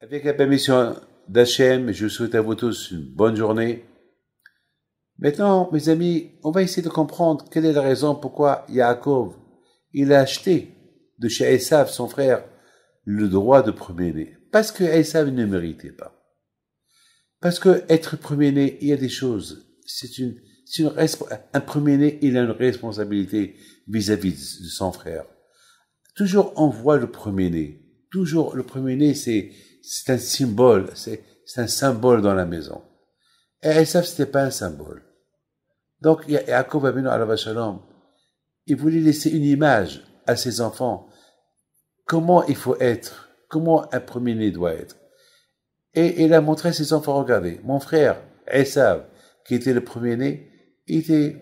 Avec la permission d'Hachem, je vous souhaite à vous tous une bonne journée. Maintenant, mes amis, on va essayer de comprendre quelle est la raison pourquoi Yaakov, il a acheté de chez Esav, son frère, le droit de premier-né. Parce que Esav ne méritait pas. Parce que être premier-né, il y a des choses. Un premier-né, il a une responsabilité vis-à-vis de son frère. Toujours on voit le premier-né. Toujours le premier-né, c'est un symbole, c'est un symbole dans la maison. Et Esav, c'était pas un symbole. Donc, Yaakov Avinu alav shalom, il voulait laisser une image à ses enfants. Comment il faut être, comment un premier-né doit être. Et il a montré à ses enfants, regardez, mon frère, Esav, qui était le premier-né, il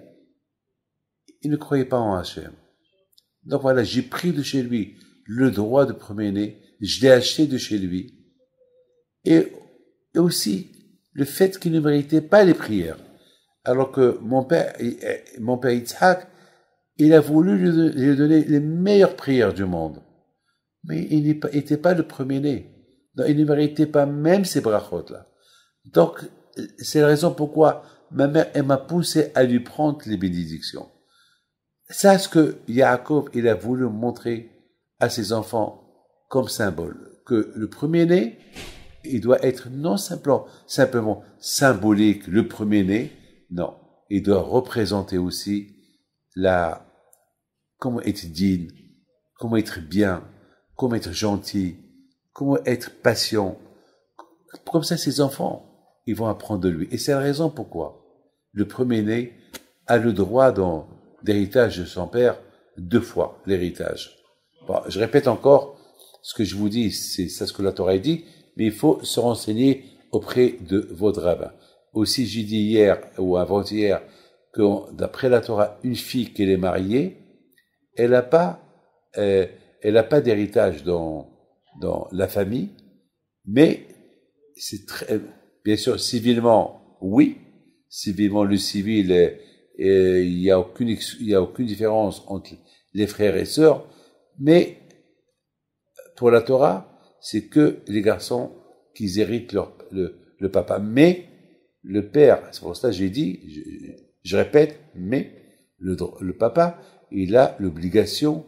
ne croyait pas en Hachem. Donc voilà, j'ai pris de chez lui le droit de premier-né, je l'ai acheté de chez lui. Et aussi, le fait qu'il ne méritait pas les prières. Alors que mon père Yitzhak, il a voulu lui donner les meilleures prières du monde. Mais il n'était pas le premier-né. Donc, il ne méritait pas même ces brachot-là. Donc, c'est la raison pourquoi ma mère, elle m'a poussé à lui prendre les bénédictions. C'est ce que Yaakov, il a voulu montrer à ses enfants comme symbole. Que le premier-né, il doit être non simplement symbolique, le premier-né, non. Il doit représenter aussi comment être digne, comment être bien, comment être gentil, comment être patient. Comme ça, ses enfants, ils vont apprendre de lui. Et c'est la raison pourquoi le premier-né a le droit d'héritage de son père 2 fois, l'héritage. Bon, je répète encore, ce que je vous dis, c'est ça ce que la Torah dit, mais il faut se renseigner auprès de votre rabbin. Aussi, j'ai dit hier ou avant-hier que d'après la Torah, une fille qui est mariée, elle n'a pas d'héritage dans la famille, mais c'est bien sûr, civilement, oui. Civilement, le civil, il y a aucune différence entre les frères et sœurs, mais pour la Torah, c'est que les garçons qui héritent le papa. Mais le père, c'est pour ça que j'ai dit, je répète, mais le papa, il a l'obligation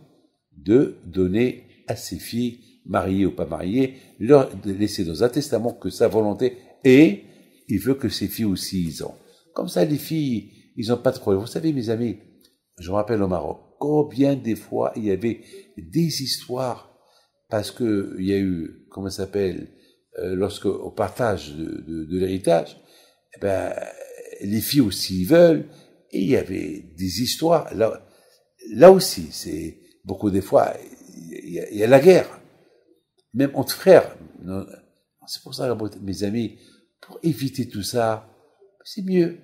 de donner à ses filles, mariées ou pas mariées, leur laisser dans un testament que sa volonté, et il veut que ses filles aussi ils ont. Comme ça, les filles, ils n'ont pas de problème. Vous savez, mes amis, je me rappelle au Maroc, combien des fois il y avait des histoires, parce que il y a eu, comment ça s'appelle, lorsque au partage de l'héritage, eh ben, les filles aussi ils veulent, et il y avait des histoires. Là aussi, c'est beaucoup des fois, il y a la guerre, même entre frères. C'est pour ça, mes amis, pour éviter tout ça, c'est mieux.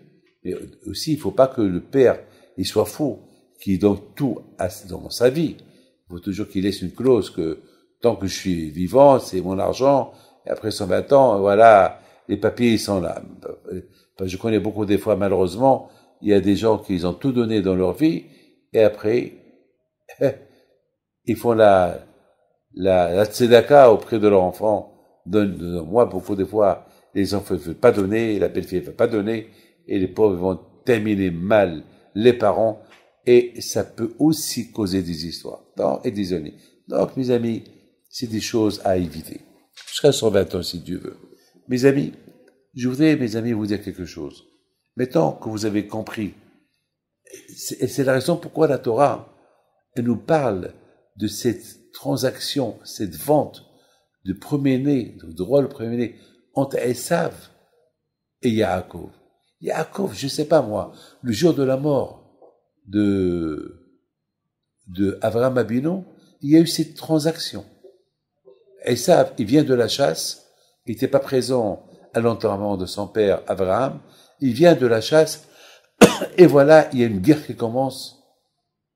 Mais aussi, il faut pas que le père, il soit fou, qu'il donne tout dans sa vie. Il faut toujours qu'il laisse une clause que tant que je suis vivant, c'est mon argent, et après 120 ans, voilà, les papiers, ils sont là. Je connais beaucoup des fois, malheureusement, il y a des gens qui ont tout donné dans leur vie, et après, ils font la tzedaka auprès de leur enfant. Moi, beaucoup des fois, les enfants ne veulent pas donner, la belle-fille ne veut pas donner, et les pauvres vont terminer mal les parents, et ça peut aussi causer des histoires et des années. Donc, mes amis, c'est des choses à éviter. Jusqu'à 120 ans, si Dieu veut. Mes amis, je voudrais, vous dire quelque chose. Maintenant que vous avez compris, c'est la raison pourquoi la Torah, elle nous parle de cette transaction, cette vente de premier-né, de droit le premier-né, entre Esav et Yaakov. Yaakov, je sais pas moi, le jour de la mort de Avraham Avinu, il y a eu cette transaction. Esav, il vient de la chasse, il n'était pas présent à l'enterrement de son père Abraham, il vient de la chasse, et voilà, il y a une guerre qui commence,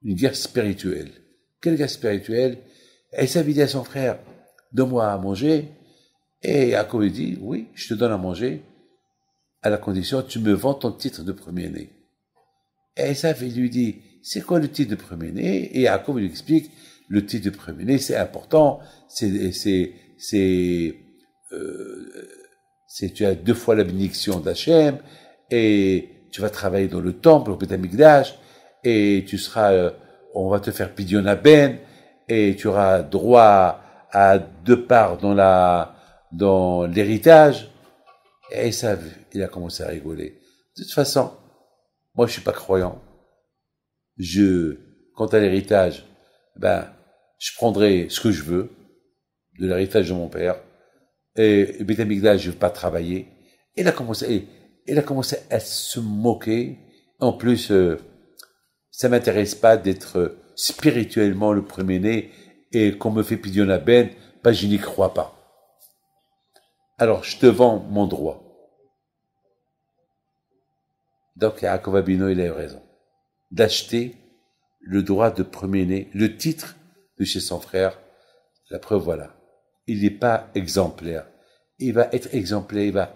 une guerre spirituelle. quel gars spirituel. Et ça veut dire à son frère, donne-moi à manger. Et Yaakov lui dit, oui, je te donne à manger, à la condition que tu me vends ton titre de premier-né. Et Esav lui dit, c'est quoi le titre de premier-né? Et Yaakov lui explique, le titre de premier-né, c'est important, tu as 2 fois la bénédiction d'Hachem, et tu vas travailler dans le temple, au Beth Amikdash, et tu seras, on va te faire Pidyon Ben, et tu auras droit à 2 parts dans l'héritage. Et ça, il a commencé à rigoler. De toute façon, moi, je suis pas croyant. Quant à l'héritage, je prendrai ce que je veux de l'héritage de mon père. Et Beth Amikdash, je veux pas travailler. Il a commencé à se moquer. En plus, ça m'intéresse pas d'être spirituellement le premier-né et qu'on me fait Pidyon Ben, je n'y crois pas. Alors, je te vends mon droit. Donc, Yaakov Abino, il a eu raison. D'acheter le droit de premier-né, le titre de chez son frère. La preuve, voilà. Il n'est pas exemplaire. Il va être exemplaire,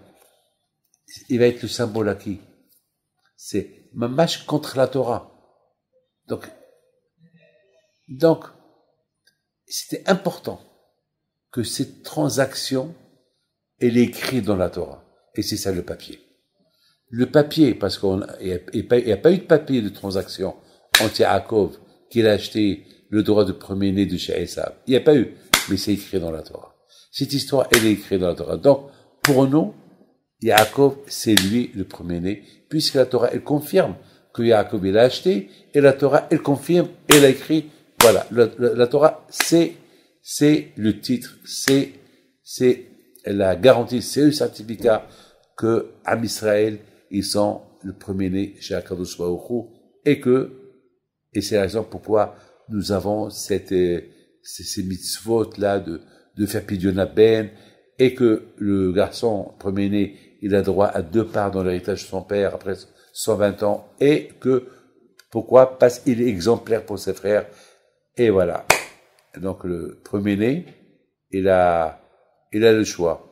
il va être le symbole acquis. C'est mamash contre la Torah. Donc, c'était important que cette transaction, elle est écrite dans la Torah. Et c'est ça le papier. Le papier, parce qu'il n'y a pas eu de papier de transaction entre Yaakov, qu'il a acheté le droit de premier-né de chez Esav. Il n'y a pas eu, mais c'est écrit dans la Torah. Cette histoire, elle est écrite dans la Torah. Donc, pour nous, Yaakov, c'est lui le premier-né, puisque la Torah, elle confirme que Yaakov, il a acheté, et la Torah, elle confirme, elle a écrit, voilà, la Torah, c'est le titre, c'est la garantie, c'est le certificat que Am Israël, ils sont le premier-né chez Akadosh Baruch Hu, et c'est la raison pourquoi nous avons ces mitzvot là de faire Pidyon Ben, et que le garçon premier-né, il a droit à 2 parts dans l'héritage de son père après 120 ans, et pourquoi? Parce qu'il est exemplaire pour ses frères, et voilà. Donc le premier-né, il a le choix,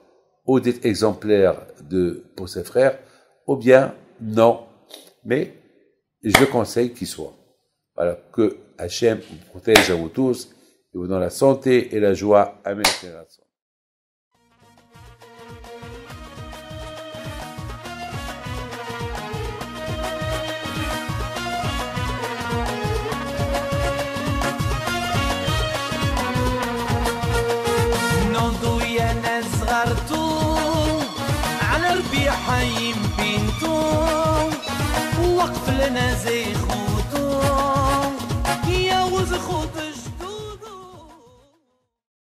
ou d'être exemplaire pour ses frères, ou bien non, mais je conseille qu'il soit. Voilà, que Hachem vous protège à vous tous, et vous donne la santé et la joie. Amen. على ربيع حيم بنتو وقف لنا زي خو